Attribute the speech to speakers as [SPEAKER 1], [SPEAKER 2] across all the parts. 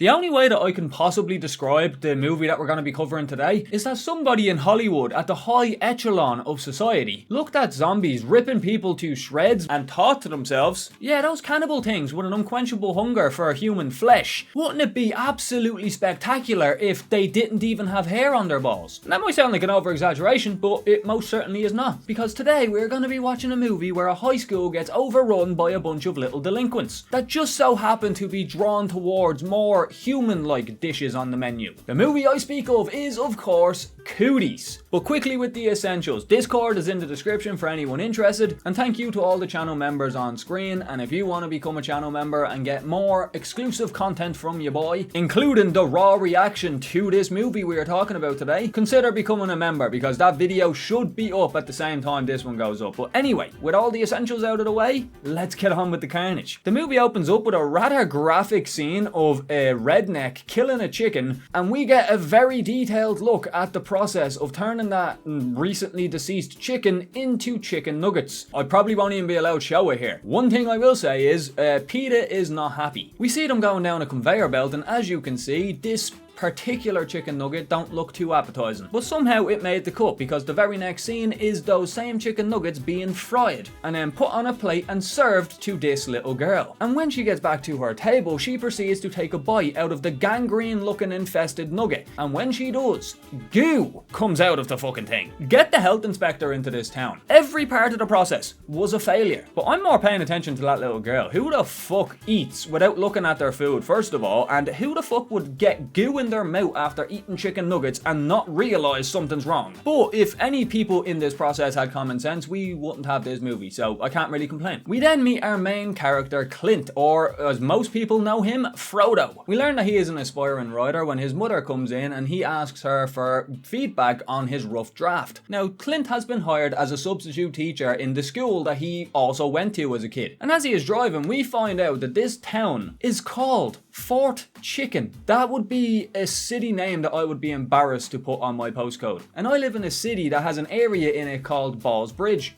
[SPEAKER 1] The only way that I can possibly describe the movie that we're going to be covering today is that somebody in Hollywood at the high echelon of society looked at zombies ripping people to shreds and thought to themselves, yeah, those cannibal things with an unquenchable hunger for human flesh, wouldn't it be absolutely spectacular if they didn't even have hair on their balls? And that might sound like an over-exaggeration, but it most certainly is not, because today we're going to be watching a movie where a high school gets overrun by a bunch of little delinquents that just so happen to be drawn towards more human-like dishes on the menu. The movie I speak of is, of course, Cooties. But quickly with the essentials, Discord is in the description for anyone interested, and thank you to all the channel members on screen, and if you want to become a channel member and get more exclusive content from your boy, including the raw reaction to this movie we are talking about today, consider becoming a member, because that video should be up at the same time this one goes up. But anyway, with all the essentials out of the way, let's get on with the carnage. The movie opens up with a rather graphic scene of a redneck killing a chicken, and we get a very detailed look at the process of turning that recently deceased chicken into chicken nuggets. I probably won't even be allowed to show it here. One thing I will say is PETA is not happy. We see them going down a conveyor belt, and as you can see, this particular chicken nugget don't look too appetizing, but somehow it made the cut, because the very next scene is those same chicken nuggets being fried and then put on a plate and served to this little girl. And when she gets back to her table, she proceeds to take a bite out of the gangrene looking infested nugget, and when she does, goo comes out of the fucking thing. Get the health inspector into this town. Every part of the process was a failure, but I'm more paying attention to that little girl. Who the fuck eats without looking at their food, first of all, and who the fuck would get goo in their mouth after eating chicken nuggets and not realize something's wrong? But if any people in this process had common sense, we wouldn't have this movie, so I can't really complain. We then meet our main character, Clint, or as most people know him, Frodo. We learn that he is an aspiring writer when his mother comes in and he asks her for feedback on his rough draft. Now, Clint has been hired as a substitute teacher in the school that he also went to as a kid, and as he is driving, we find out that this town is called Fort Chicken. That would be a city name that I would be embarrassed to put on my postcode. And I live in a city that has an area in it called Balls Bridge.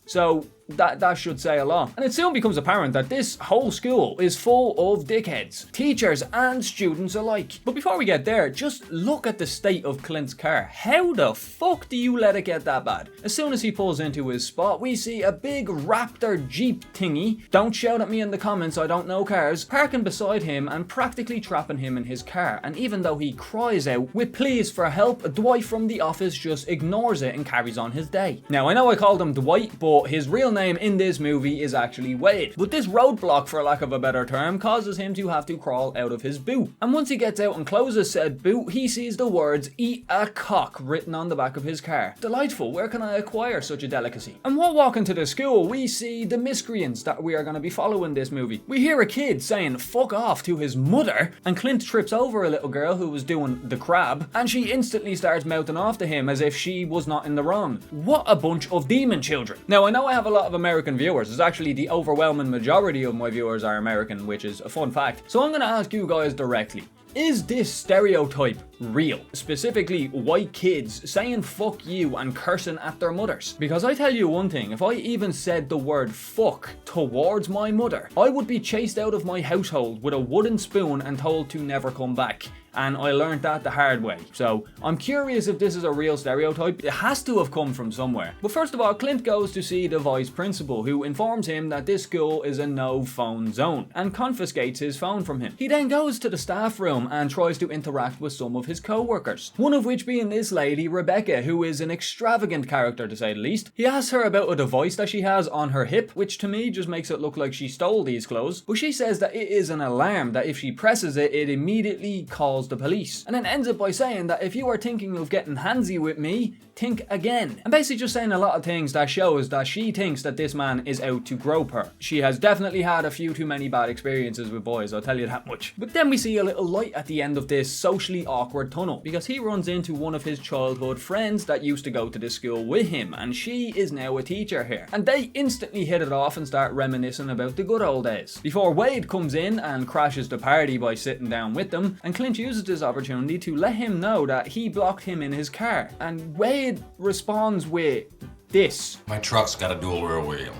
[SPEAKER 1] So that should say a lot. And it soon becomes apparent that this whole school is full of dickheads, teachers and students alike. But before we get there, just look at the state of Clint's car. How the fuck do you let it get that bad? As soon as he pulls into his spot, we see a big Raptor Jeep thingy, don't shout at me in the comments, I don't know cars, parking beside him and practically trapping him in his car. And even though he cries out with pleas for help, Dwight from the office just ignores it and carries on his day. Now, I know I called him Dwight, but his real name in this movie is actually Wade. But this roadblock, for lack of a better term, causes him to have to crawl out of his boot. And once he gets out and closes said boot, he sees the words "Eat a cock" written on the back of his car. Delightful, where can I acquire such a delicacy? And while walking to the school, we see the miscreants that we are going to be following this movie. We hear a kid saying "fuck off" to his mother, and Clint trips over a little girl who was doing the crab, and she instantly starts mouthing off to him as if she was not in the wrong. What a bunch of demon children. Now, I know I have a lot of American viewers. It's actually the overwhelming majority of my viewers are American, which is a fun fact. So I'm going to ask you guys directly. Is this stereotype real? Specifically, white kids saying fuck you and cursing at their mothers? Because I tell you one thing, if I even said the word fuck towards my mother, I would be chased out of my household with a wooden spoon and told to never come back. And I learned that the hard way. So I'm curious if this is a real stereotype. It has to have come from somewhere. But first of all, Clint goes to see the vice principal, who informs him that this school is a no phone zone and confiscates his phone from him. He then goes to the staff room and tries to interact with some of his co-workers, one of which being this lady Rebecca, who is an extravagant character to say the least. He asks her about a device that she has on her hip, which to me just makes it look like she stole these clothes, but she says that it is an alarm that if she presses it, it immediately calls the police, and then ends it by saying that if you are thinking of getting handsy with me, think again. And basically just saying a lot of things that shows that she thinks that this man is out to grope her. She has definitely had a few too many bad experiences with boys, I'll tell you that much. But then we see a little light at the end of this socially awkward tunnel, because he runs into one of his childhood friends that used to go to this school with him, and she is now a teacher here. And they instantly hit it off and start reminiscing about the good old days. Before Wade comes in and crashes the party by sitting down with them, and Clint uses this opportunity to let him know that he blocked him in his car. And Wade responds with this.
[SPEAKER 2] My truck's got a dual rear wheel.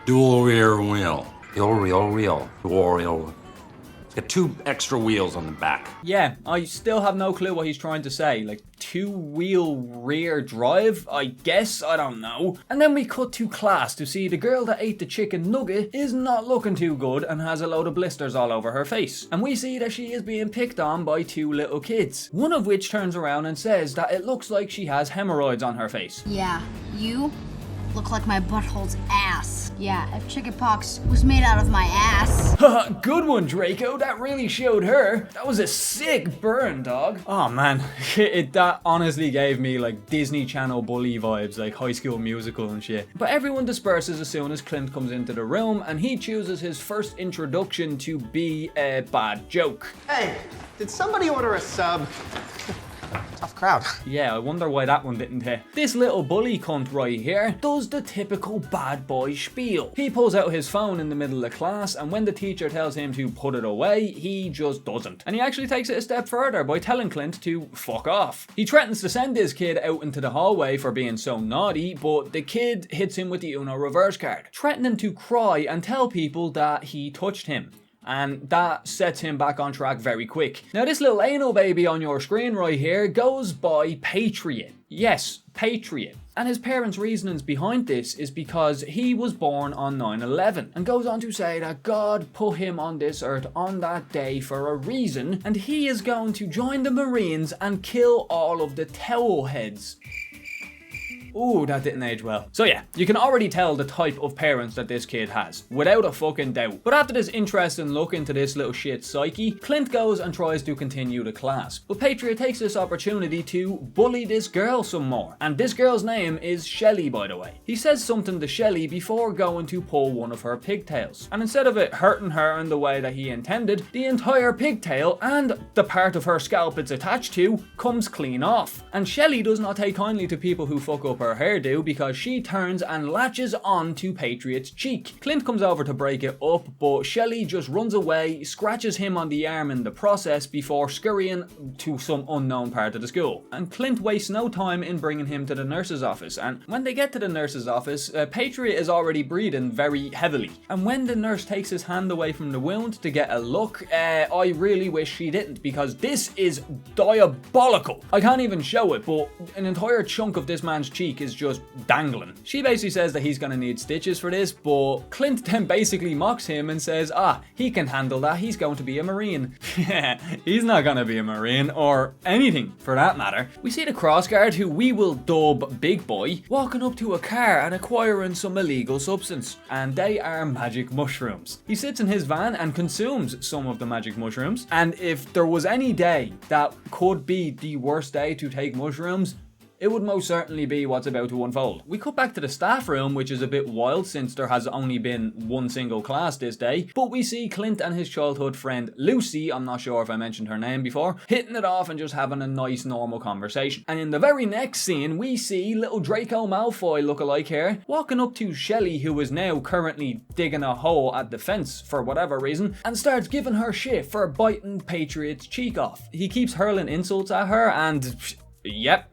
[SPEAKER 2] Dual rear wheel.
[SPEAKER 3] Real.
[SPEAKER 2] Got 2 extra wheels on the back.
[SPEAKER 1] Yeah, I still have no clue what he's trying to say. Like, 2-wheel rear drive? I guess, I don't know. And then we cut to class to see the girl that ate the chicken nugget is not looking too good and has a load of blisters all over her face. And we see that she is being picked on by 2 little kids. One of which turns around and says that it looks like she has hemorrhoids on her face.
[SPEAKER 3] Yeah, you look like my butthole's ass. Yeah, if chickenpox was made out of my ass.
[SPEAKER 1] Haha, good one, Draco. That really showed her. That was a sick burn, dog. Oh man, that honestly gave me like Disney Channel bully vibes, like High School Musical and shit. But everyone disperses as soon as Clint comes into the room, and he chooses his first introduction to be a bad joke.
[SPEAKER 4] Hey, did somebody order a sub? Tough crowd.
[SPEAKER 1] Yeah, I wonder why that one didn't hit. This little bully cunt right here does the typical bad boy spiel. He pulls out his phone in the middle of class, and when the teacher tells him to put it away, he just doesn't. And he actually takes it a step further by telling Clint to fuck off. He threatens to send this kid out into the hallway for being so naughty, but the kid hits him with the Uno reverse card, threatening to cry and tell people that he touched him. And that sets him back on track very quick. Now this little anal baby on your screen right here goes by Patriot. Yes, Patriot. And his parents' reasonings behind this is because he was born on 9/11, and goes on to say that God put him on this earth on that day for a reason, and he is going to join the Marines and kill all of the towel heads. Ooh, that didn't age well. So yeah, you can already tell the type of parents that this kid has, without a fucking doubt. But after this interesting look into this little shit's psyche, Clint goes and tries to continue the class. But Patriot takes this opportunity to bully this girl some more. And this girl's name is Shelly, by the way. He says something to Shelly before going to pull one of her pigtails. And instead of it hurting her in the way that he intended, the entire pigtail and the part of her scalp it's attached to comes clean off. And Shelly does not take kindly to people who fuck up her hairdo, because she turns and latches on to Patriot's cheek. Clint comes over to break it up, but Shelly just runs away, scratches him on the arm in the process before scurrying to some unknown part of the school. And Clint wastes no time in bringing him to the nurse's office, and when they get to the nurse's office, Patriot is already breathing very heavily. And when the nurse takes his hand away from the wound to get a look, I really wish she didn't, because this is diabolical. I can't even show it, but an entire chunk of this man's cheek is just dangling. She basically says that he's gonna need stitches for this, but Clint then basically mocks him and says, he can handle that, he's going to be a Marine. He's not gonna be a Marine, or anything for that matter. We see the crossguard, who we will dub Big Boy, walking up to a car and acquiring some illegal substance, and they are magic mushrooms. He sits in his van and consumes some of the magic mushrooms, and if there was any day that could be the worst day to take mushrooms, it would most certainly be what's about to unfold. We cut back to the staff room, which is a bit wild since there has only been one single class this day, but we see Clint and his childhood friend Lucy, I'm not sure if I mentioned her name before, hitting it off and just having a nice normal conversation. And in the very next scene, we see little Draco Malfoy lookalike here, walking up to Shelly, who is now currently digging a hole at the fence for whatever reason, and starts giving her shit for biting Patriot's cheek off. He keeps hurling insults at her, and yep.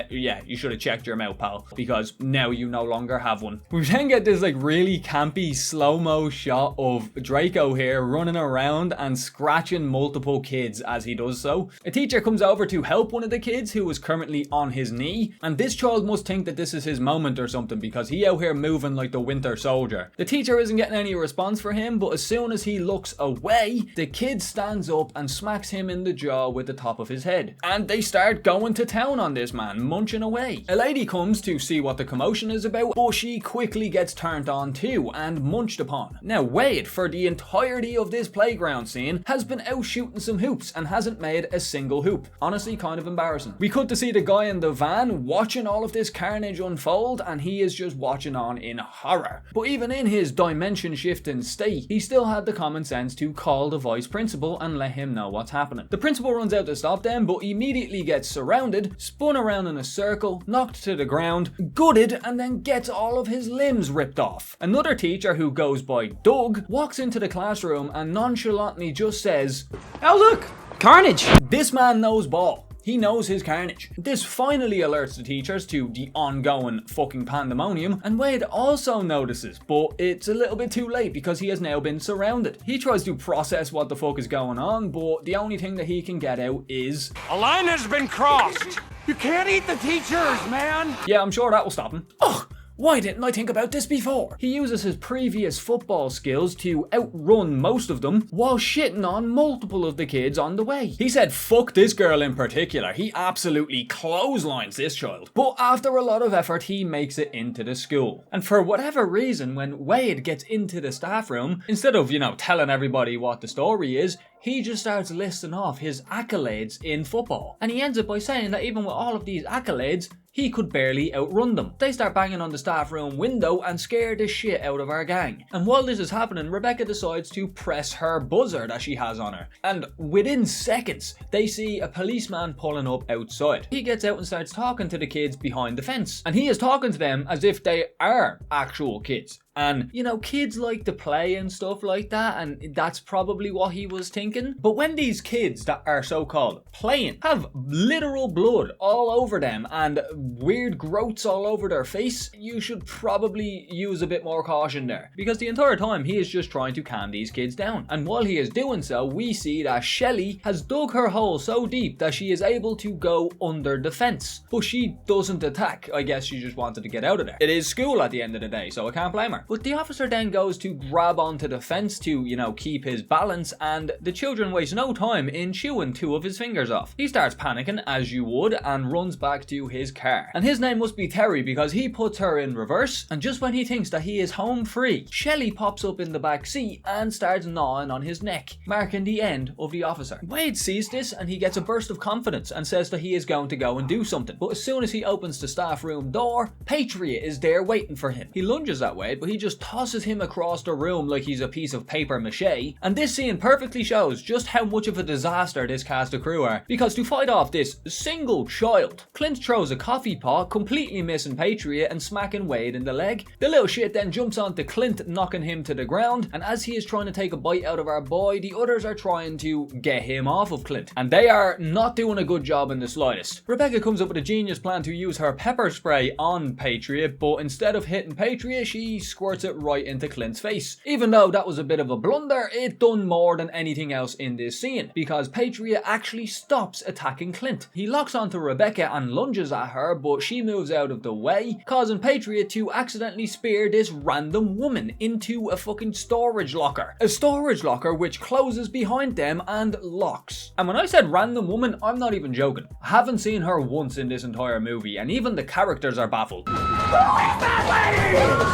[SPEAKER 1] Yeah, you should have checked your mouth, pal, because now you no longer have one. We then get this like really campy slow-mo shot of Draco here running around and scratching multiple kids as he does so. A teacher comes over to help one of the kids who is currently on his knee, and this child must think that this is his moment or something, because he out here moving like the Winter Soldier. The teacher isn't getting any response for him, but as soon as he looks away, the kid stands up and smacks him in the jaw with the top of his head. And they start going to town on this man, munching away. A lady comes to see what the commotion is about, but she quickly gets turned on too and munched upon. Now Wade, for the entirety of this playground scene, has been out shooting some hoops and hasn't made a single hoop. Honestly, kind of embarrassing. We cut to see the guy in the van watching all of this carnage unfold, and he is just watching on in horror. But even in his dimension shifting state, he still had the common sense to call the vice principal and let him know what's happening. The principal runs out to stop them, but immediately gets surrounded, spun around in a circle, knocked to the ground, gutted, and then gets all of his limbs ripped off. Another teacher, who goes by Doug, walks into the classroom and nonchalantly just says,
[SPEAKER 5] "Oh look, carnage!"
[SPEAKER 1] This man knows ball. He knows his carnage. This finally alerts the teachers to the ongoing fucking pandemonium, and Wade also notices, but it's a little bit too late because he has now been surrounded. He tries to process what the fuck is going on, but the only thing that he can get out is,
[SPEAKER 2] A line has been crossed! You can't eat the teachers, man!
[SPEAKER 1] yeah, I'm sure that will stop him. Ugh! Why didn't I think about this before? He uses his previous football skills to outrun most of them while shitting on multiple of the kids on the way. He said fuck this girl in particular. He absolutely clotheslines this child. But after a lot of effort, he makes it into the school. And for whatever reason, when Wade gets into the staff room, instead of, telling everybody what the story is, he just starts listing off his accolades in football. And he ends up by saying that even with all of these accolades, he could barely outrun them. They start banging on the staff room window and scare the shit out of our gang. And while this is happening, Rebecca decides to press her buzzer that she has on her. And within seconds, they see a policeman pulling up outside. He gets out and starts talking to the kids behind the fence. And he is talking to them as if they are actual kids. And, kids like to play and stuff like that, and that's probably what he was thinking. But when these kids that are so-called playing have literal blood all over them and weird growths all over their face, you should probably use a bit more caution there. Because the entire time he is just trying to calm these kids down. And while he is doing so, we see that Shelley has dug her hole so deep that she is able to go under the fence. But she doesn't attack. I guess she just wanted to get out of there. It is school at the end of the day, so I can't blame her. But the officer then goes to grab onto the fence to, keep his balance, and the children waste no time in chewing 2 of his fingers off. He starts panicking, as you would, and runs back to his car. And his name must be Terry because he puts her in reverse, and just when he thinks that he is home free, Shelley pops up in the back seat and starts gnawing on his neck, marking the end of the officer. Wade sees this and he gets a burst of confidence and says that he is going to go and do something. But as soon as he opens the staff room door, Patriot is there waiting for him. He lunges at Wade, but he just tosses him across the room like he's a piece of paper mache, and this scene perfectly shows just how much of a disaster this cast of crew are, because to fight off this single child, Clint throws a coffee pot, completely missing Patriot and smacking Wade in the leg. The little shit then jumps onto Clint, knocking him to the ground, and as he is trying to take a bite out of our boy, the others are trying to get him off of Clint, and they are not doing a good job in the slightest. Rebecca comes up with a genius plan to use her pepper spray on Patriot, but instead of hitting Patriot, she squirts it right into Clint's face. Even though that was a bit of a blunder, it done more than anything else in this scene, because Patriot actually stops attacking Clint. He locks onto Rebecca and lunges at her, but she moves out of the way, causing Patriot to accidentally spear this random woman into a fucking storage locker. A storage locker which closes behind them and locks. And when I said random woman, I'm not even joking. I haven't seen her once in this entire movie, and even the characters are baffled.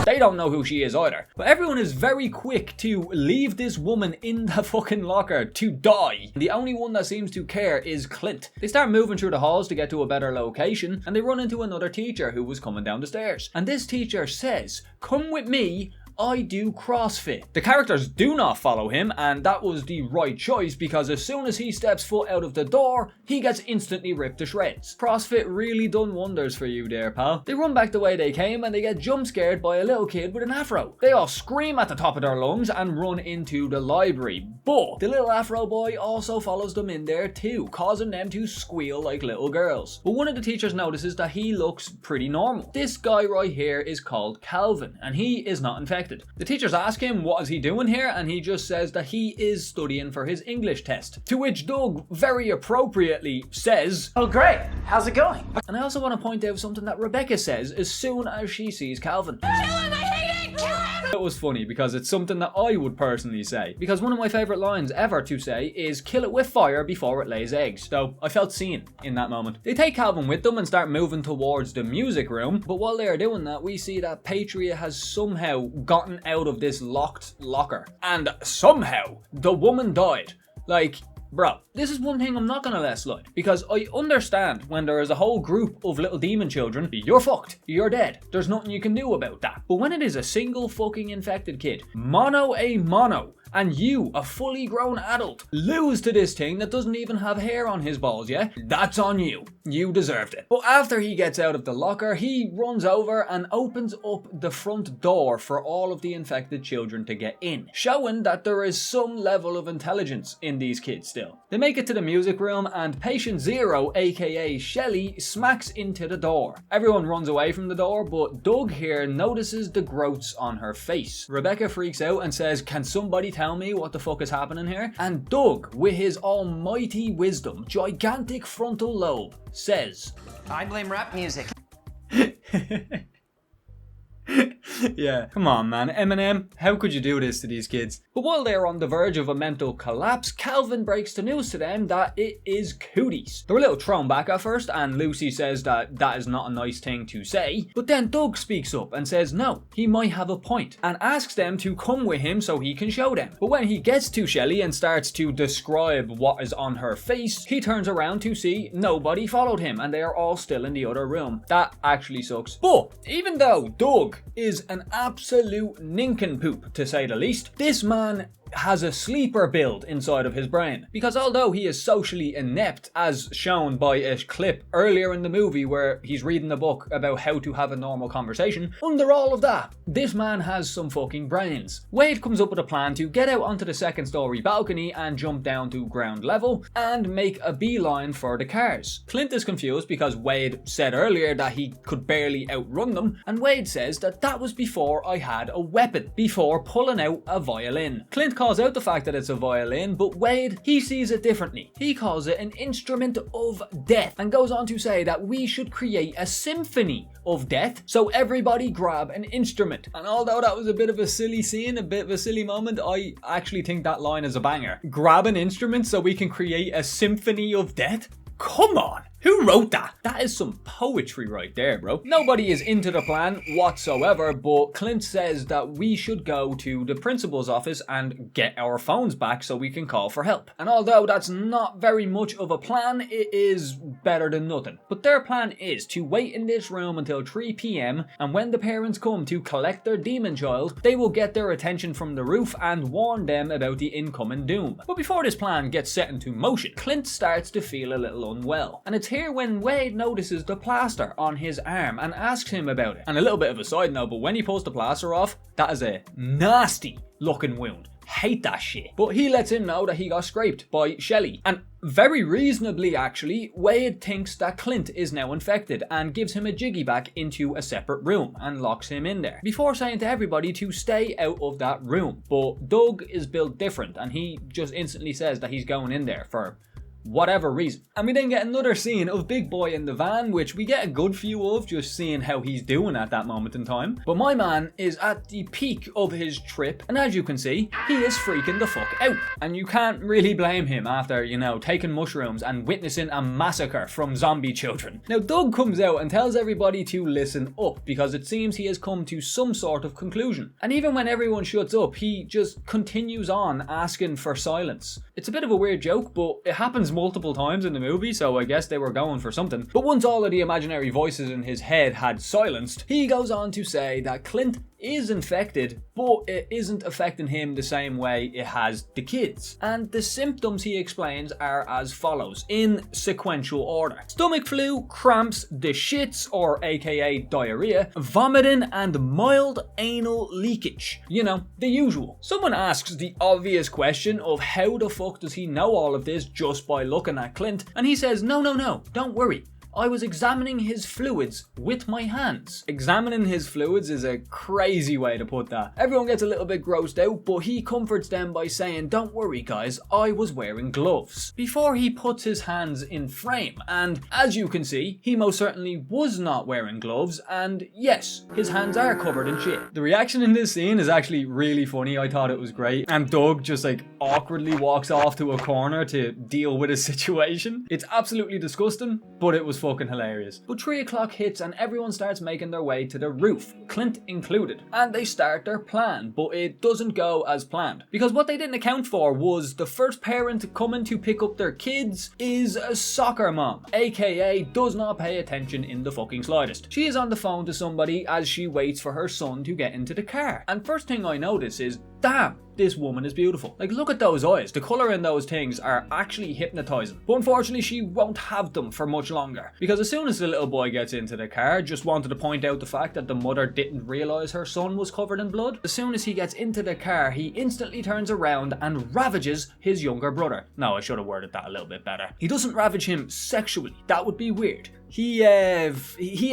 [SPEAKER 1] They don't know who she is either. But everyone is very quick to leave this woman in the fucking locker to die. The only one that seems to care is Clint. They start moving through the halls to get to a better location, and they run into another teacher who was coming down the stairs. And this teacher says, "Come with me, I do CrossFit." The characters do not follow him, and that was the right choice because as soon as he steps foot out of the door, he gets instantly ripped to shreds. CrossFit really done wonders for you there, pal. They run back the way they came and they get jump scared by a little kid with an afro. They all scream at the top of their lungs and run into the library, but the little afro boy also follows them in there too, causing them to squeal like little girls. But one of the teachers notices that he looks pretty normal. This guy right here is called Calvin, and he is not infected. The teachers ask him what is he doing here, and he just says that he is studying for his English test, to which Doug very appropriately says,
[SPEAKER 5] "Oh great, how's it going?"
[SPEAKER 1] And I also want to point out something that Rebecca says as soon as she sees Calvin.
[SPEAKER 3] Kill him! I hate it! Kill him!
[SPEAKER 1] It was funny because it's something that I would personally say, because one of my favourite lines ever to say is "kill it with fire before it lays eggs," so I felt seen in that moment. They take Calvin with them and start moving towards the music room, but while they are doing that, we see that Patriot has somehow gotten out of this locked locker, and somehow the woman died. Like, bro, this is one thing I'm not gonna let slide, because I understand when there is a whole group of little demon children, you're fucked, you're dead, there's nothing you can do about that. But when it is a single fucking infected kid, mono a mono, and you, a fully grown adult, lose to this thing that doesn't even have hair on his balls, yeah? That's on you. You deserved it. But after he gets out of the locker, he runs over and opens up the front door for all of the infected children to get in, showing that there is some level of intelligence in these kids still. They make it to the music room and patient Zero, aka Shelly, smacks into the door. Everyone runs away from the door, but Doug here notices the growths on her face. Rebecca freaks out and says, "Can somebody tell me what the fuck is happening here?" And Doug, with his almighty wisdom, gigantic frontal lobe, says,
[SPEAKER 5] I blame rap music.
[SPEAKER 1] Yeah, come on man, Eminem, how could you do this to these kids? But while they're on the verge of a mental collapse, Calvin breaks the news to them that it is Cooties. They're a little thrown back at first, and Lucy says that that is not a nice thing to say, but then Doug speaks up and says no, he might have a point, and asks them to come with him so he can show them. But when he gets to Shelly and starts to describe what is on her face, he turns around to see nobody followed him, and they are all still in the other room. That actually sucks. But even though Doug is an absolute nincompoop, to say the least, this man has a sleeper build inside of his brain. Because although he is socially inept, as shown by a clip earlier in the movie where he's reading a book about how to have a normal conversation, under all of that, this man has some fucking brains. Wade comes up with a plan to get out onto the second story balcony and jump down to ground level and make a beeline for the cars. Clint is confused because Wade said earlier that he could barely outrun them, and Wade says that that was before I had a weapon, before pulling out a violin. Clint calls out the fact that it's a violin, but Wade, he sees it differently. He calls it an instrument of death and goes on to say that we should create a symphony of death, so everybody grab an instrument. And although that was a bit of a silly scene, a bit of a silly moment, I actually think that line is a banger. Grab an instrument so we can create a symphony of death? Come on! Who wrote that? That is some poetry right there, bro. Nobody is into the plan whatsoever, but Clint says that we should go to the principal's office and get our phones back so we can call for help. And although that's not very much of a plan, it is better than nothing. But their plan is to wait in this room until 3 p.m, and when the parents come to collect their demon child, they will get their attention from the roof and warn them about the incoming doom. But before this plan gets set into motion, Clint starts to feel a little unwell. And it's here when Wade notices the plaster on his arm and asks him about it. And a little bit of a side note, but when he pulls the plaster off, that is a nasty looking wound. Hate that shit. But he lets him know that he got scraped by Shelly. And very reasonably actually, Wade thinks that Clint is now infected and gives him a jiggy back into a separate room and locks him in there, before saying to everybody to stay out of that room. But Doug is built different and he just instantly says that he's going in there for whatever reason. And we then get another scene of Big Boy in the van, which we get a good view of just seeing how he's doing at that moment in time. But my man is at the peak of his trip, and as you can see, he is freaking the fuck out. And you can't really blame him after, you know, taking mushrooms and witnessing a massacre from zombie children. Now Doug comes out and tells everybody to listen up, because it seems he has come to some sort of conclusion. And even when everyone shuts up, he just continues on asking for silence. It's a bit of a weird joke, but it happens multiple times in the movie, so I guess they were going for something. But once all of the imaginary voices in his head had silenced, he goes on to say that Clint is infected, but it isn't affecting him the same way it has the kids. And the symptoms he explains are as follows, in sequential order: stomach flu, cramps, the shits, or aka diarrhea, vomiting, and mild anal leakage. You know, the usual. Someone asks the obvious question of how the fuck does he know all of this just by looking at Clint, and he says, no, don't worry. I was examining his fluids with my hands. Examining his fluids is a crazy way to put that. Everyone gets a little bit grossed out, but he comforts them by saying, don't worry guys, I was wearing gloves, before he puts his hands in frame. And as you can see, he most certainly was not wearing gloves, and yes, his hands are covered in shit. The reaction in this scene is actually really funny. I thought it was great. And Doug just like awkwardly walks off to a corner to deal with his situation. It's absolutely disgusting, but it was fucking hilarious. But 3 o'clock hits and everyone starts making their way to the roof, Clint included, and they start their plan, but it doesn't go as planned, because what they didn't account for was the first parent coming to pick up their kids is a soccer mom, aka does not pay attention in the fucking slightest. She is on the phone to somebody as she waits for her son to get into the car, and first thing I notice is damn, this woman is beautiful. Like, look at those eyes. The colour in those things are actually hypnotising. But unfortunately, she won't have them for much longer. Because as soon as the little boy gets into the car, just wanted to point out the fact that the mother didn't realise her son was covered in blood. As soon as he gets into the car, he instantly turns around and ravages his younger brother. No, I should have worded that a little bit better. He doesn't ravage him sexually. That would be weird. He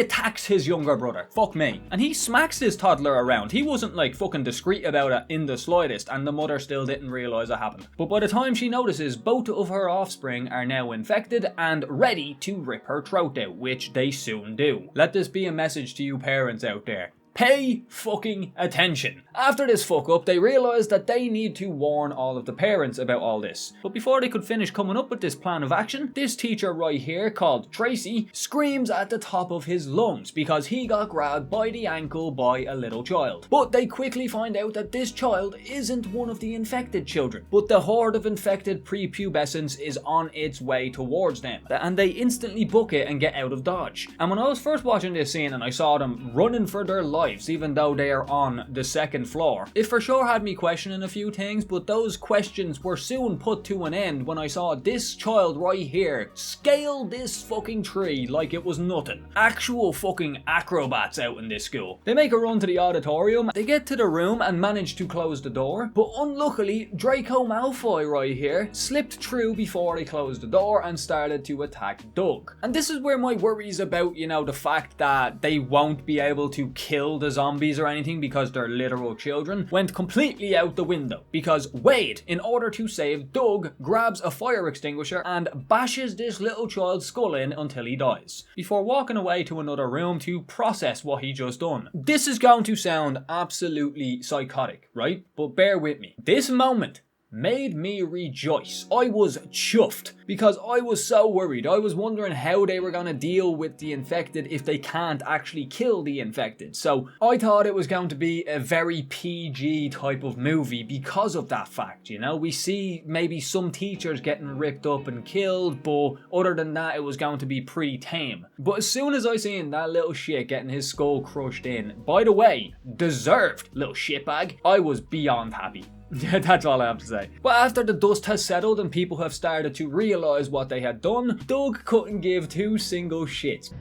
[SPEAKER 1] attacks his younger brother. Fuck me. And he smacks this toddler around. He wasn't like fucking discreet about it in the slightest, and the mother still didn't realise it happened. But by the time she notices, both of her offspring are now infected and ready to rip her throat out, which they soon do. Let this be a message to you parents out there. Pay fucking attention. After this fuck up, they realised that they need to warn all of the parents about all this. But before they could finish coming up with this plan of action, this teacher right here, called Tracy, screams at the top of his lungs because he got grabbed by the ankle by a little child. But they quickly find out that this child isn't one of the infected children, but the horde of infected prepubescents is on its way towards them, and they instantly book it and get out of Dodge. And when I was first watching this scene and I saw them running for their lives, even though they are on the second floor, it for sure had me questioning a few things, but those questions were soon put to an end when I saw this child right here scale this fucking tree like it was nothing. Actual fucking acrobats out in this school. They make a run to the auditorium, they get to the room and manage to close the door, but unluckily Draco Malfoy right here slipped through before they closed the door and started to attack Doug. And this is where my worries about, you know, the fact that they won't be able to kill the zombies or anything because they're literal children went completely out the window, because Wade, in order to save Doug, grabs a fire extinguisher and bashes this little child's skull in until he dies, before walking away to another room to process what he just done. This is going to sound absolutely psychotic, right? But bear with me. This moment made me rejoice. I was chuffed because I was so worried. I was wondering how they were going to deal with the infected if they can't actually kill the infected. So I thought it was going to be a very PG type of movie because of that fact, you know. We see maybe some teachers getting ripped up and killed, but other than that it was going to be pretty tame. But as soon as I seen that little shit getting his skull crushed in, by the way, deserved little shitbag, I was beyond happy. That's all I have to say. But after the dust has settled and people have started to realise what they had done, Doug couldn't give two single shits.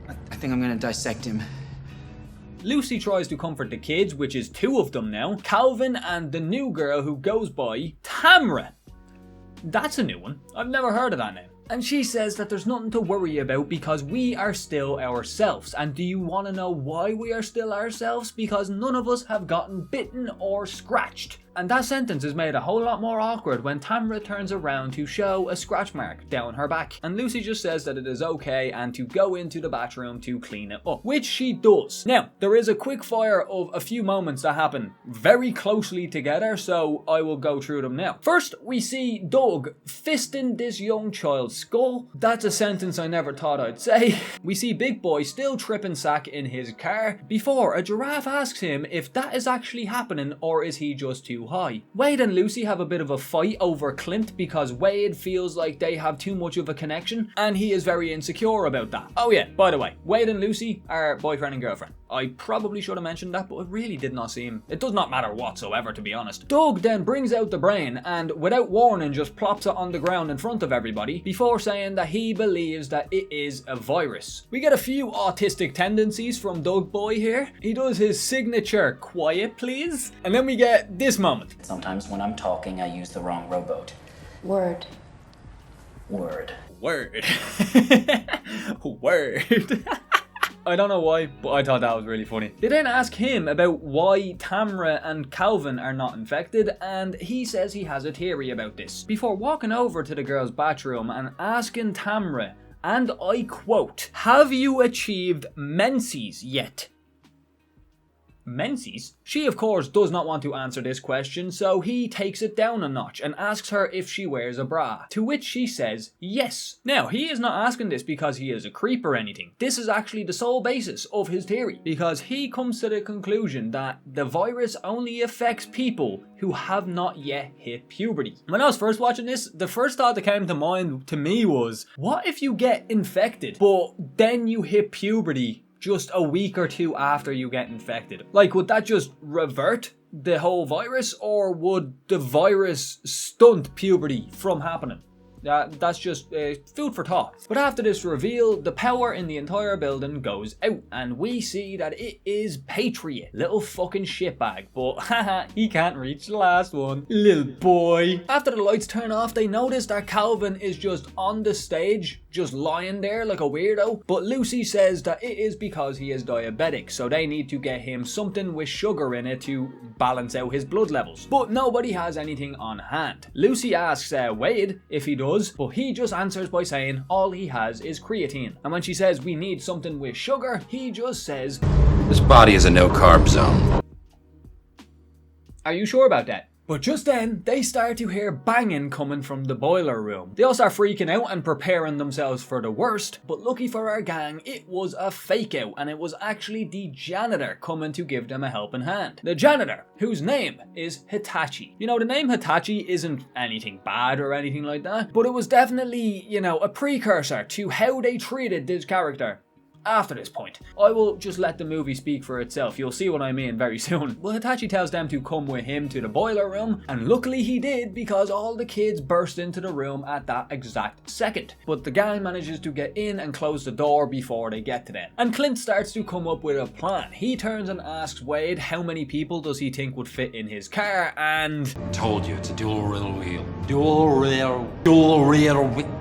[SPEAKER 5] I think I'm gonna dissect him.
[SPEAKER 1] Lucy tries to comfort the kids, which is two of them now, Calvin and the new girl who goes by Tamra. That's a new one. I've never heard of that name. And she says that there's nothing to worry about because we are still ourselves. And do you want to know why we are still ourselves? Because none of us have gotten bitten or scratched. And that sentence is made a whole lot more awkward when Tamra turns around to show a scratch mark down her back. And Lucy just says that it is okay and to go into the bathroom to clean it up, which she does. Now, there is a quick fire of a few moments that happen very closely together, so I will go through them now. First, we see Doug fisting this young child's skull. That's a sentence I never thought I'd say. We see Big Boy still tripping sack in his car before a giraffe asks him if that is actually happening or is he just too high. Wade and Lucy have a bit of a fight over Clint because Wade feels like they have too much of a connection and he is very insecure about that. Oh yeah, by the way, Wade and Lucy are boyfriend and girlfriend. I probably should have mentioned that, but it really did not seem... It does not matter whatsoever, to be honest. Doug then brings out the brain and, without warning, just plops it on the ground in front of everybody before saying that he believes that it is a virus. We get a few autistic tendencies from Doug Boy here. He does his signature, "Quiet please," and then we get this moment.
[SPEAKER 6] Sometimes when I'm talking, I use the wrong rowboat.
[SPEAKER 7] Word.
[SPEAKER 6] Word.
[SPEAKER 1] Word. Word. I don't know why, but I thought that was really funny. They then ask him about why Tamra and Calvin are not infected, and he says he has a theory about this, before walking over to the girls' bathroom and asking Tamra, and I quote, "Have you achieved menses yet?" Menses? She of course does not want to answer this question, so he takes it down a notch and asks her if she wears a bra, to which she says yes. Now, he is not asking this because he is a creep or anything. This is actually the sole basis of his theory, because he comes to the conclusion that the virus only affects people who have not yet hit puberty. When I was first watching this, the first thought that came to mind to me was, what if you get infected, but then you hit puberty just a week or two after you get infected? Like, would that just revert the whole virus, or would the virus stunt puberty from happening? That's just food for thought. But after this reveal, the power in the entire building goes out, and we see that it is Patriot. Little fucking shitbag, but haha, he can't reach the last one. Little boy. After the lights turn off, they notice that Calvin is just on the stage, just lying there like a weirdo, but Lucy says that it is because he is diabetic, so they need to get him something with sugar in it to balance out his blood levels. But nobody has anything on hand. Lucy asks Wade if he does, but he just answers by saying all he has is creatine. And when she says we need something with sugar, he just says,
[SPEAKER 7] "This body is a no-carb zone."
[SPEAKER 1] Are you sure about that? But just then, they start to hear banging coming from the boiler room. They all start freaking out and preparing themselves for the worst, but lucky for our gang, it was a fake out, and it was actually the janitor coming to give them a helping hand. The janitor, whose name is Hitachi. You know, the name Hitachi isn't anything bad or anything like that, but it was definitely, you know, a precursor to how they treated this character. After this point, I will just let the movie speak for itself. You'll see what I mean very soon. Well, Hitachi tells them to come with him to the boiler room, and luckily he did, because all the kids burst into the room at that exact second. But the gang manages to get in and close the door before they get to them. And Clint starts to come up with a plan. He turns and asks Wade how many people does he think would fit in his car, and...
[SPEAKER 7] Told you, it's a dual wheel. Dual wheel.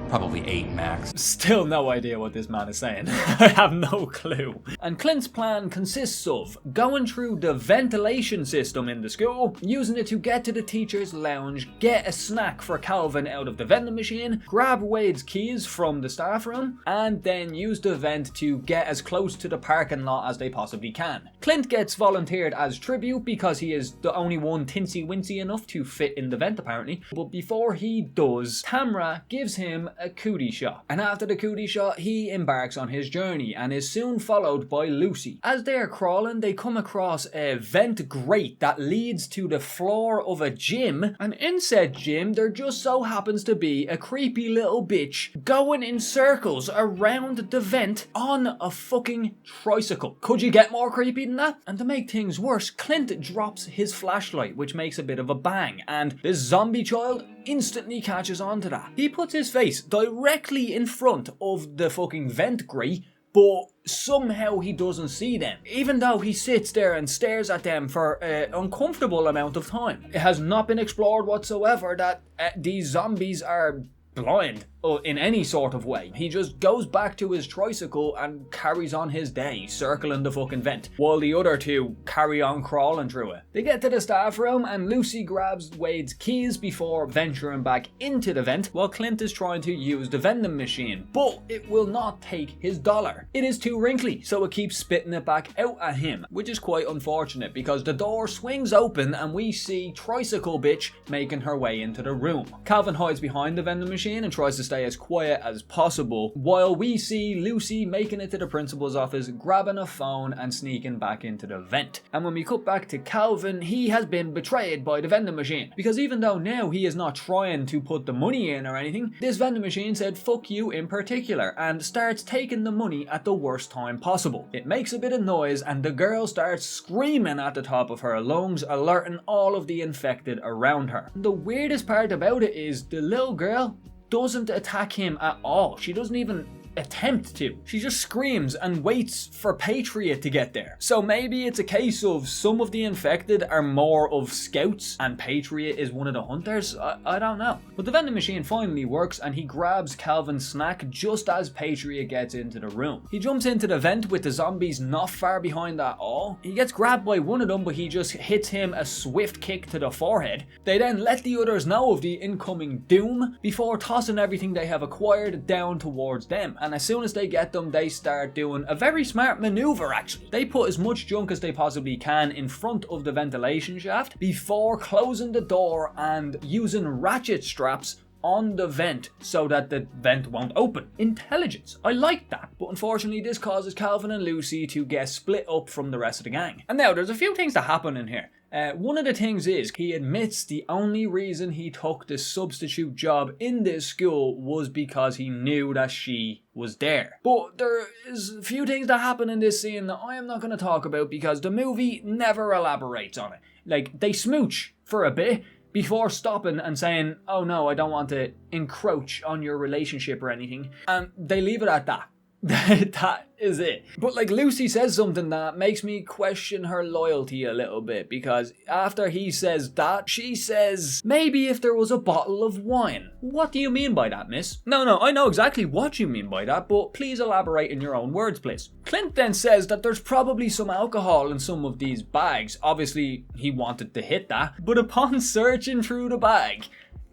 [SPEAKER 7] Probably 8 max.
[SPEAKER 1] Still no idea what this man is saying. I have no clue. And Clint's plan consists of going through the ventilation system in the school, using it to get to the teacher's lounge, get a snack for Calvin out of the vending machine, grab Wade's keys from the staff room, and then use the vent to get as close to the parking lot as they possibly can. Clint gets volunteered as tribute because he is the only one tinsy-wincy enough to fit in the vent apparently. But before he does, Tamra gives him a cootie shot, and after the cootie shot he embarks on his journey and is soon followed by Lucy. As they are crawling, they come across a vent grate that leads to the floor of a gym, and in said gym there just so happens to be a creepy little bitch going in circles around the vent on a fucking tricycle. Could you get more creepy than that? And to make things worse, Clint drops his flashlight, which makes a bit of a bang, and this zombie child instantly catches on to that. He puts his face directly in front of the fucking vent grate, but somehow he doesn't see them, even though he sits there and stares at them for an uncomfortable amount of time. It has not been explored whatsoever that these zombies are blind in any sort of way. He just goes back to his tricycle and carries on his day, circling the fucking vent, while the other two carry on crawling through it. They get to the staff room and Lucy grabs Wade's keys before venturing back into the vent, while Clint is trying to use the vending machine, but it will not take his dollar. It is too wrinkly, so it keeps spitting it back out at him, which is quite unfortunate because the door swings open and we see Tricycle Bitch making her way into the room. Calvin hides behind the vending machine and tries to stay as quiet as possible, while we see Lucy making it to the principal's office, grabbing a phone and sneaking back into the vent. And when we cut back to Calvin, he has been betrayed by the vending machine, because even though now he is not trying to put the money in or anything, this vending machine said fuck you in particular and starts taking the money at the worst time possible. It makes a bit of noise and the girl starts screaming at the top of her lungs, alerting all of the infected around her. And the weirdest part about it is the little girl doesn't attack him at all. She doesn't even attempt to. She just screams and waits for Patriot to get there. So maybe it's a case of some of the infected are more of scouts and Patriot is one of the hunters. I don't know. But the vending machine finally works and he grabs Calvin's snack just as Patriot gets into the room. He jumps into the vent with the zombies not far behind at all. He gets grabbed by one of them, but he just hits him a swift kick to the forehead. They then let the others know of the incoming doom before tossing everything they have acquired down towards them. And as soon as they get them, they start doing a very smart maneuver actually. They put as much junk as they possibly can in front of the ventilation shaft before closing the door and using ratchet straps on the vent so that the vent won't open. Intelligence. I like that. But unfortunately this causes Calvin and Lucy to get split up from the rest of the gang. And now there's a few things that happen in here. One of the things is, he admits the only reason he took the substitute job in this school was because he knew that she was there. But there is a few things that happen in this scene that I am not going to talk about because the movie never elaborates on it. Like, they smooch for a bit before stopping and saying, oh no, I don't want to encroach on your relationship or anything. And they leave it at that. That is it. But like, Lucy says something that makes me question her loyalty a little bit, because after he says that, she says, maybe if there was a bottle of wine. What do you mean by that, miss? No, I know exactly what you mean by that, but please elaborate in your own words, please. Clint then says that there's probably some alcohol in some of these bags. Obviously, he wanted to hit that, but upon searching through the bag,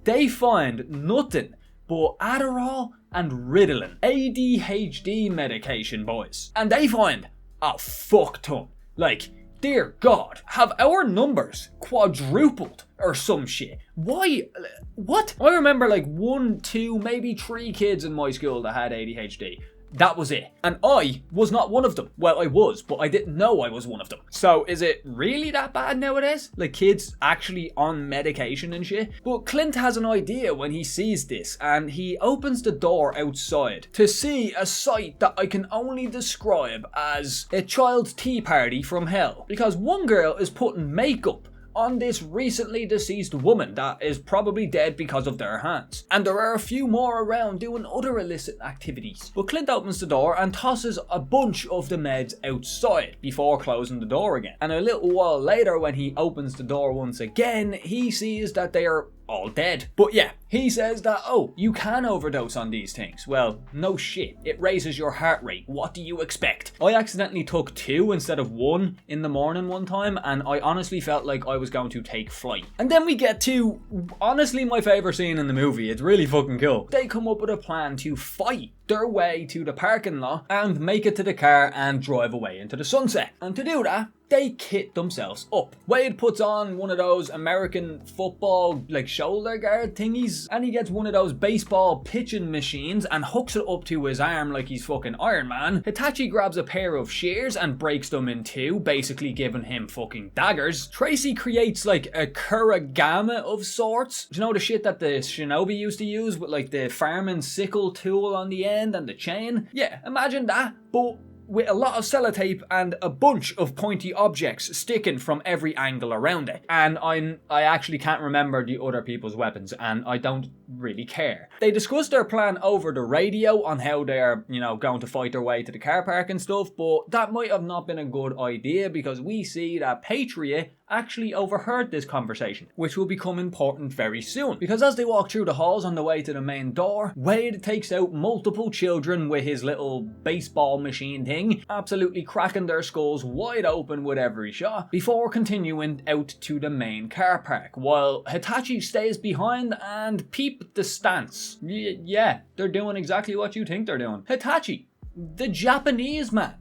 [SPEAKER 1] they find nothing but Adderall and Ritalin. ADHD medication, boys. And they find a fuck ton. Like, dear God, have our numbers quadrupled or some shit? Why? What? I remember like 1, 2, maybe 3 kids in my school that had ADHD. That was it. And I was not one of them. Well, I was, but I didn't know I was one of them. So is it really that bad nowadays? Like, kids actually on medication and shit? But Clint has an idea when he sees this, and he opens the door outside to see a sight that I can only describe as a child's tea party from hell. Because one girl is putting makeup on this recently deceased woman that is probably dead because of their hands. And there are a few more around doing other illicit activities. But Clint opens the door and tosses a bunch of the meds outside before closing the door again. And a little while later, when he opens the door once again, he sees that they are all dead. But yeah, he says that, oh, you can overdose on these things. Well, no shit. It raises your heart rate. What do you expect? I accidentally took 2 instead of 1 in the morning one time, and I honestly felt like I was going to take flight. And then we get to, honestly, my favorite scene in the movie. It's really fucking cool. They come up with a plan to fight their way to the parking lot and make it to the car and drive away into the sunset. And to do that, they kit themselves up. Wade puts on one of those American football like shoulder guard thingies, and he gets one of those baseball pitching machines and hooks it up to his arm like he's fucking Iron Man. Hitachi grabs a pair of shears and breaks them in 2, basically giving him fucking daggers. Tracy creates like a kurigama of sorts. Do you know the shit that the shinobi used to use with like the farming sickle tool on the end and the chain? Yeah, imagine that, but with a lot of sellotape and a bunch of pointy objects sticking from every angle around it. And I actually can't remember the other people's weapons, and I don't really care. They discuss their plan over the radio on how they're, going to fight their way to the car park and stuff, but that might have not been a good idea because we see that Patriot actually overheard this conversation, which will become important very soon. Because as they walk through the halls on the way to the main door, Wade takes out multiple children with his little baseball machine thing, absolutely cracking their skulls wide open with every shot, before continuing out to the main car park, while Hitachi stays behind and peep the stance. Yeah, they're doing exactly what you think they're doing. Hitachi, the Japanese man,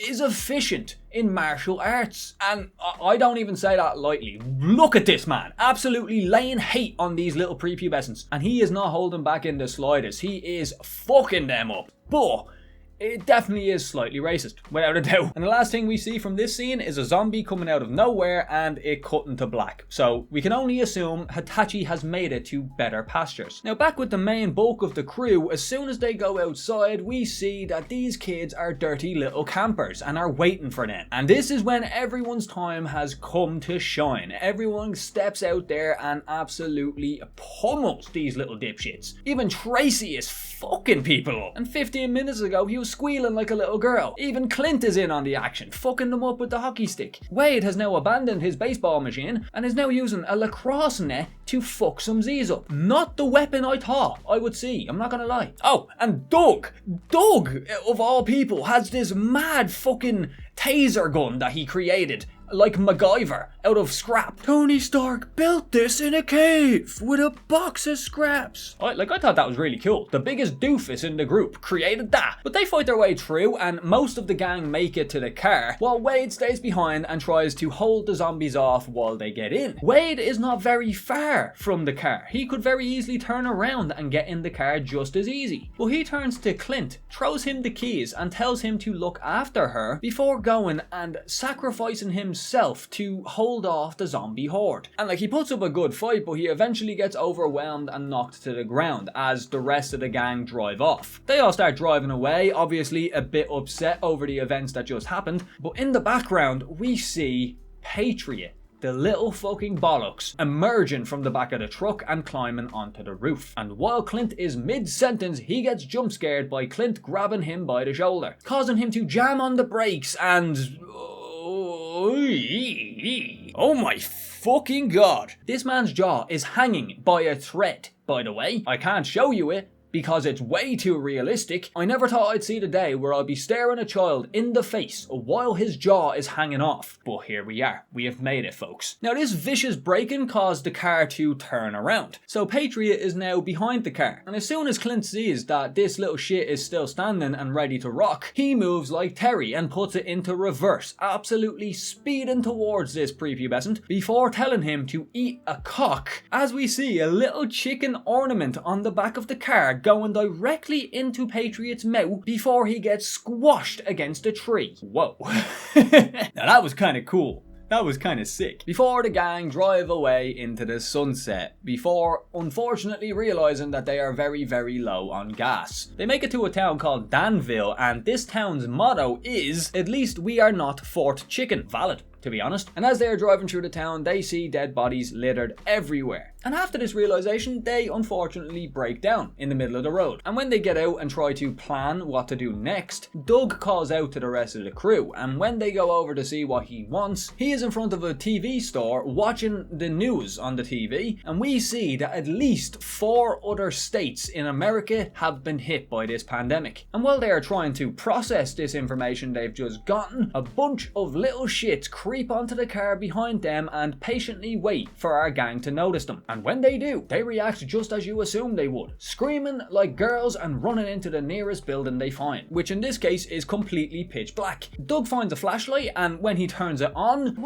[SPEAKER 1] is efficient in martial arts, and I don't even say that lightly. Look at this man, absolutely laying hate on these little prepubescents, and he is not holding back in the slightest. He is fucking them up. But it definitely is slightly racist, without a doubt. And the last thing we see from this scene is a zombie coming out of nowhere and it cutting to black. So we can only assume Hitachi has made it to better pastures. Now back with the main bulk of the crew, as soon as they go outside, we see that these kids are dirty little campers and are waiting for them. And this is when everyone's time has come to shine. Everyone steps out there and absolutely pummels these little dipshits. Even Tracy is fucking people up. And 15 minutes ago, he was squealing like a little girl. Even Clint is in on the action, fucking them up with the hockey stick. Wade has now abandoned his baseball machine and is now using a lacrosse net to fuck some Z's up. Not the weapon I thought I would see, I'm not gonna lie. Oh, and Doug, of all people, has this mad fucking taser gun that he created, like MacGyver, out of scrap. Tony Stark built this in a cave with a box of scraps. I thought that was really cool. The biggest doofus in the group created that. But they fight their way through and most of the gang make it to the car, while Wade stays behind and tries to hold the zombies off while they get in. Wade is not very far from the car. He could very easily turn around and get in the car just as easy. But he turns to Clint, throws him the keys and tells him to look after her before going and sacrificing himself himself to hold off the zombie horde. And like, he puts up a good fight, but he eventually gets overwhelmed and knocked to the ground as the rest of the gang drive off. They all start driving away, obviously a bit upset over the events that just happened, but in the background we see Patriot, the little fucking bollocks, emerging from the back of the truck and climbing onto the roof. And while Clint is mid-sentence, he gets jump scared by Clint grabbing him by the shoulder, causing him to jam on the brakes and... oh my fucking god. This man's jaw is hanging by a thread. By the way, I can't show you it because it's way too realistic. I never thought I'd see the day where I'll be staring a child in the face while his jaw is hanging off. But here we are. We have made it, folks. Now, this vicious braking caused the car to turn around. So Patriot is now behind the car. And as soon as Clint sees that this little shit is still standing and ready to rock, he moves like Terry and puts it into reverse, absolutely speeding towards this prepubescent before telling him to eat a cock, as we see a little chicken ornament on the back of the car going directly into Patriot's mouth before he gets squashed against a tree. Whoa. Now that was kind of cool. That was kind of sick. Before the gang drive away into the sunset, before unfortunately realizing that they are very, very low on gas. They make it to a town called Danville, and this town's motto is, "At least we are not Fort Chicken." Valid, to be honest. And as they are driving through the town, they see dead bodies littered everywhere. And after this realization, they unfortunately break down in the middle of the road. And when they get out and try to plan what to do next, Doug calls out to the rest of the crew. And when they go over to see what he wants, he is in front of a TV store watching the news on the TV. And we see that at least 4 other states in America have been hit by this pandemic. And while they are trying to process this information they've just gotten, a bunch of little shits creep onto the car behind them and patiently wait for our gang to notice them. And when they do, they react just as you assume they would, screaming like girls and running into the nearest building they find, which in this case is completely pitch black. Doug finds a flashlight, and when he turns it on,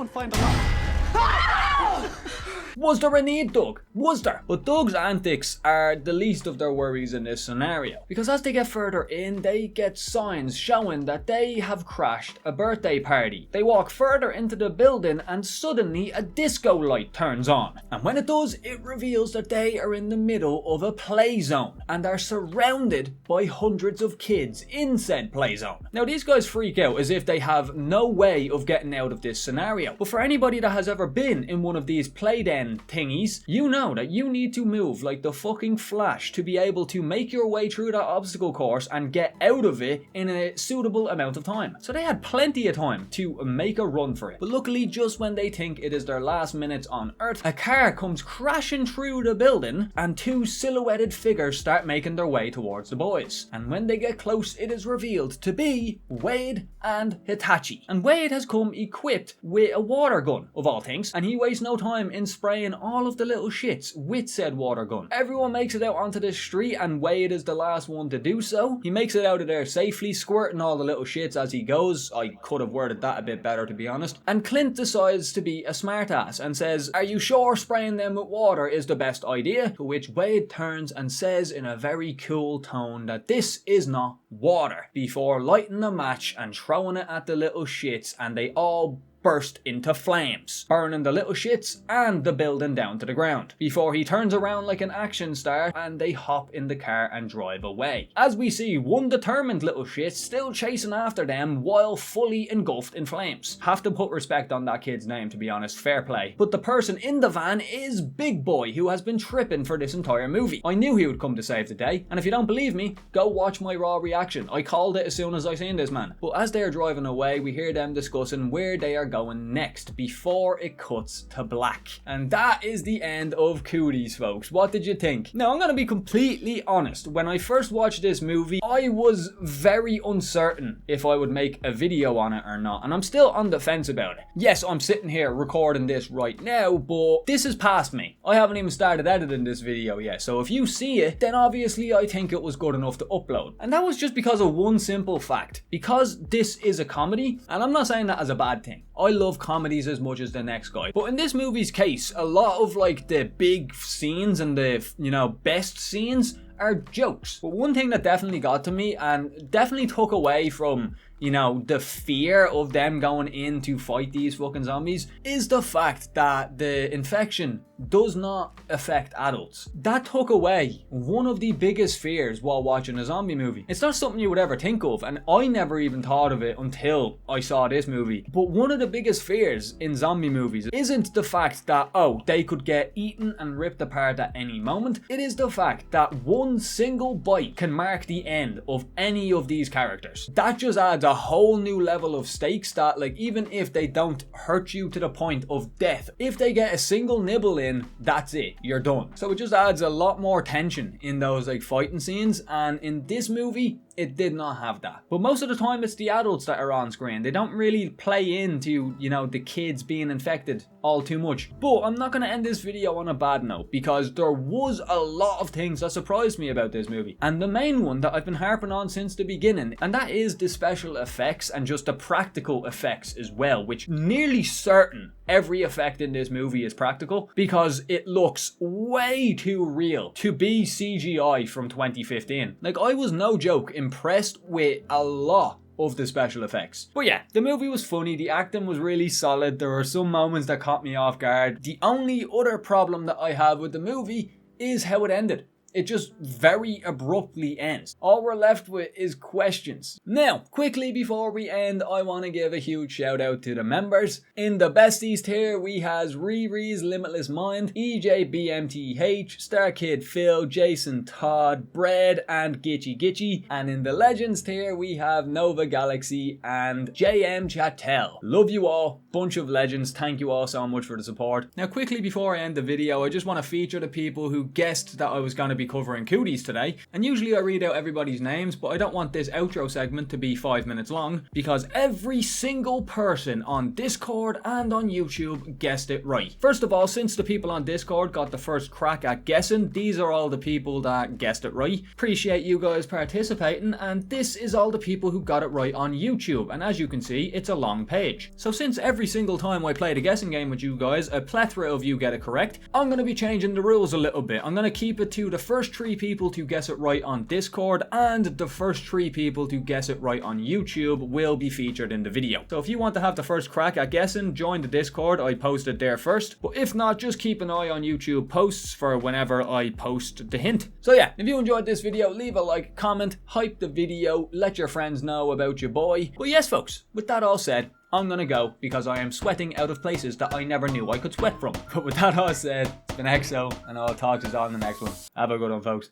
[SPEAKER 1] was there a need, Doug? Was there? But Doug's antics are the least of their worries in this scenario, because as they get further in, they get signs showing that they have crashed a birthday party. They walk further into the building and suddenly a disco light turns on. And when it does, it reveals that they are in the middle of a play zone and are surrounded by hundreds of kids in said play zone. Now these guys freak out as if they have no way of getting out of this scenario. But for anybody that has ever been in one of these play den thingies, you know that you need to move like the fucking Flash to be able to make your way through that obstacle course and get out of it in a suitable amount of time. So they had plenty of time to make a run for it. But luckily, just when they think it is their last minutes on Earth, a car comes crashing through the building and 2 silhouetted figures start making their way towards the boys. And when they get close, it is revealed to be Wade and Hitachi. And Wade has come equipped with a water gun, of all things, and he wastes no time in spraying all of the little shits with said water gun. Everyone makes it out onto the street, and Wade is the last one to do so. He makes it out of there safely, squirting all the little shits as he goes. I could have worded that a bit better, to be honest. And Clint decides to be a smartass and says, "Are you sure spraying them with water is the best idea?" To which Wade turns and says in a very cool tone that this is not water, before lighting a match and throwing it at the little shits, and they all burst into flames, burning the little shits and the building down to the ground, before he turns around like an action star and they hop in the car and drive away. As we see one determined little shit still chasing after them while fully engulfed in flames. Have to put respect on that kid's name, to be honest, fair play. But the person in the van is Big Boy, who has been tripping for this entire movie. I knew he would come to save the day, and if you don't believe me, go watch my raw reaction. I called it as soon as I seen this man. But as they are driving away, we hear them discussing where they are going next before it cuts to black. And that is the end of Cooties, folks. What did you think? Now, I'm gonna be completely honest. When I first watched this movie, I was very uncertain if I would make a video on it or not, and I'm still on the fence about it. Yes, I'm sitting here recording this right now, but this is past me. I haven't even started editing this video yet, so if you see it, then obviously I think it was good enough to upload. And that was just because of one simple fact. Because this is a comedy, and I'm not saying that as a bad thing. I love comedies as much as the next guy. But in this movie's case, a lot of like the big scenes and the, best scenes are jokes. But one thing that definitely got to me and definitely took away from, you know, the fear of them going in to fight these fucking zombies is the fact that the infection does not affect adults. That took away one of the biggest fears while watching a zombie movie. It's not something you would ever think of, and I never even thought of it until I saw this movie. But one of the biggest fears in zombie movies isn't the fact that, oh, they could get eaten and ripped apart at any moment. It is the fact that one single bite can mark the end of any of these characters. That just adds a whole new level of stakes that, like, even if they don't hurt you to the point of death, if they get a single nibble in, that's it, you're done. So it just adds a lot more tension in those like fighting scenes, and in this movie it did not have that. But most of the time it's the adults that are on screen. They don't really play into, you know, the kids being infected all too much. But I'm not going to end this video on a bad note, because there was a lot of things that surprised me about this movie. And the main one that I've been harping on since the beginning, and that is the special effects and just the practical effects as well, which nearly certain every effect in this movie is practical, because it looks way too real to be CGI from 2015. Like, I was no joke impressed with a lot of the special effects. But yeah, the movie was funny, the acting was really solid, there were some moments that caught me off guard. The only other problem that I have with the movie is how it ended. It just very abruptly ends. All we're left with is questions. Now, quickly before we end, I want to give a huge shout out to the members. In the besties tier, we has Riri's Limitless Mind, EJBMTH, Starkid Phil, Jason Todd, Bread, and Gitchy Gitchy. And in the legends tier, we have Nova Galaxy and JM Chattel. Love you all, bunch of legends. Thank you all so much for the support. Now, quickly before I end the video, I just want to feature the people who guessed that I was going to be covering Cooties today, and usually I read out everybody's names, but I don't want this outro segment to be 5 minutes long, because every single person on Discord and on YouTube guessed it right. First of all, since the people on Discord got the first crack at guessing, these are all the people that guessed it right. Appreciate you guys participating, and this is all the people who got it right on YouTube, and as you can see, it's a long page. So since every single time I played a guessing game with you guys, a plethora of you get it correct, I'm going to be changing the rules a little bit. I'm going to keep it to the first 3 people to guess it right on Discord, and the first 3 people to guess it right on YouTube will be featured in the video. So if you want to have the first crack at guessing, join the Discord. I posted there first, but if not, just keep an eye on YouTube posts for whenever I post the hint. So yeah, if you enjoyed this video, leave a like, comment, hype the video, let your friends know about your boy. But yes folks, with that all said, I'm gonna go, because I am sweating out of places that I never knew I could sweat from. But with that all said, it's been EXO, and I'll talk to you all in the next one. Have a good one, folks.